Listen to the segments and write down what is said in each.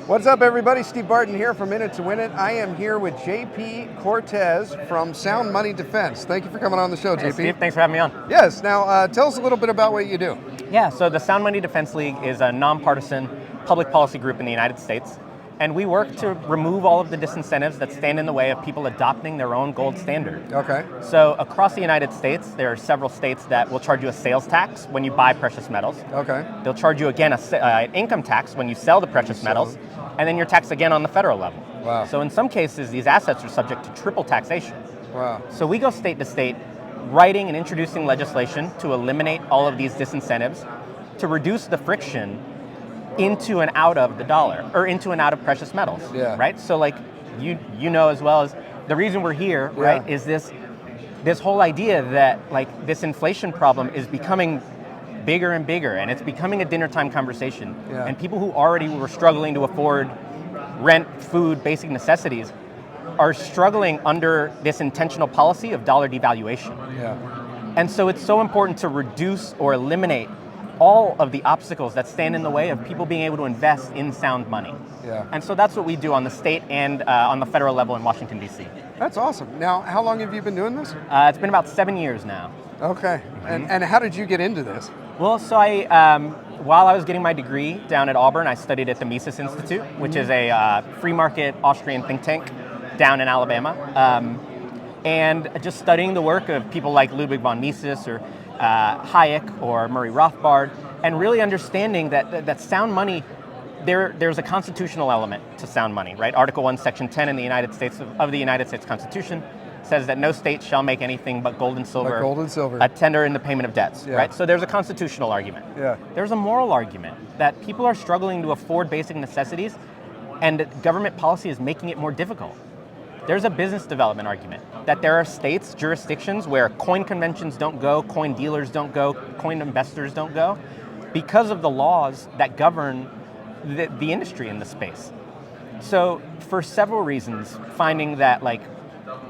What's up, everybody? Steve Barton here from In It to Win It. I am here with JP Cortez from Sound Money Defense. Thank you for coming on the show, JP. Hey, Steve, thanks for having me on. Yes. Now, tell us a little bit about what you do. Yeah, so the Sound Money Defense League is a nonpartisan public policy group in the United States, and we work to remove all of the disincentives that stand in the way of people adopting their own gold standard. Okay. So across the United States, there are several states that will charge you a sales tax when you buy precious metals. Okay. They'll charge you again an income tax when you sell the precious metals, and then you're taxed again on the federal level. Wow. So in some cases, these assets are subject to triple taxation. Wow. So we go state to state, writing and introducing legislation to eliminate all of these disincentives, to reduce the friction into and out of the dollar, or into and out of precious metals, right? So like, you know as well as, the reason we're here, right, is this whole idea that like this inflation problem is becoming bigger and bigger, and it's becoming a dinner time conversation. And people who already were struggling to afford rent, food, basic necessities are struggling under this intentional policy of dollar devaluation. And so it's so important to reduce or eliminate all of the obstacles that stand in the way of people being able to invest in sound money. And so that's what we do on the state and on the federal level in Washington, D.C. That's awesome. Now, how long have you been doing this? It's been about 7 years now. Okay. And how did you get into this? Well, so while I was getting my degree down at Auburn, I studied at the Mises Institute, which is a free market Austrian think tank down in Alabama. And just studying the work of people like Ludwig von Mises or Hayek or Murray Rothbard, and really understanding that sound money, there's a constitutional element to sound money, right? Article 1, Section 10 in the United States of the United States Constitution says that no state shall make anything but gold and silver, a tender in the payment of debts, right? So there's a constitutional argument. There's a moral argument that people are struggling to afford basic necessities, and government policy is making it more difficult. There's a business development argument that there are states, jurisdictions where coin conventions don't go, coin dealers don't go, coin investors don't go, because of the laws that govern the industry in the space. So for several reasons, finding that like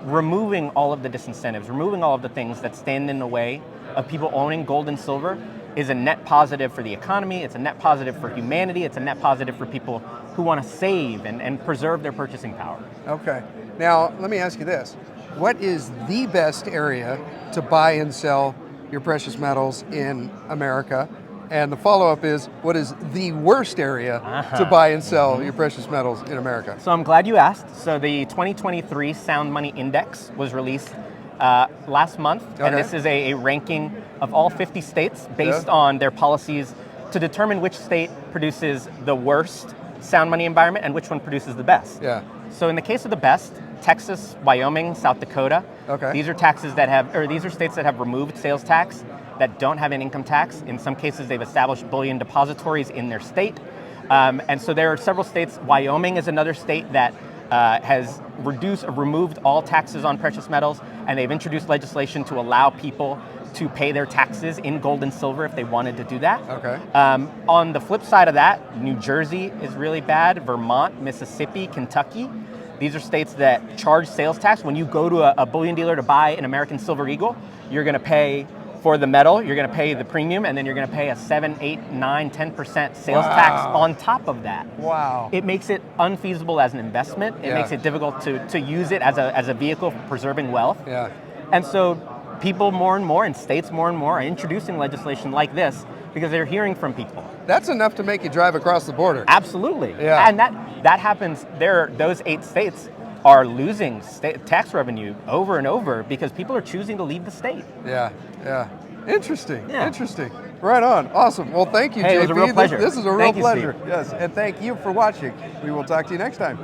removing all of the disincentives, removing all of the things that stand in the way of people owning gold and silver is a net positive for the economy, it's a net positive for humanity, it's a net positive for people who want to save and preserve their purchasing power. Okay. Now, let me ask you this. What is the best area to buy and sell your precious metals in America? And the follow-up is, what is the worst area to buy and sell your precious metals in America? So I'm glad you asked. So the 2023 Sound Money Index was released last month, and this is a ranking of all 50 states based on their policies to determine which state produces the worst sound money environment and which one produces the best. So in the case of the best, Texas, Wyoming, South Dakota, these are these are states that have removed sales tax, that don't have an income tax. In some cases, they've established bullion depositories in their state. And so there are several states. Wyoming is another state that has removed all taxes on precious metals, and they've introduced legislation to allow people to pay their taxes in gold and silver if they wanted to do that. On the flip side of that, New Jersey is really bad, Vermont, Mississippi, Kentucky. These are states that charge sales tax. When you go to a bullion dealer to buy an American Silver Eagle, you're gonna pay for the metal, you're gonna pay the premium, and then you're gonna pay a 7, 8, 9, 10% sales tax on top of that. It makes it unfeasible as an investment. It makes it difficult to use it as a vehicle for preserving wealth. And so people more and more, and states more and more, are introducing legislation like this because they're hearing from people. That's enough to make you drive across the border. Absolutely. And that happens, those 8 states are losing tax revenue over and over because people are choosing to leave the state. Interesting. Interesting. Right on. Awesome. Well, thank you, JP. It was a real pleasure. This is a real Thank you, pleasure. Steve. Yes, and thank you for watching. We will talk to you next time.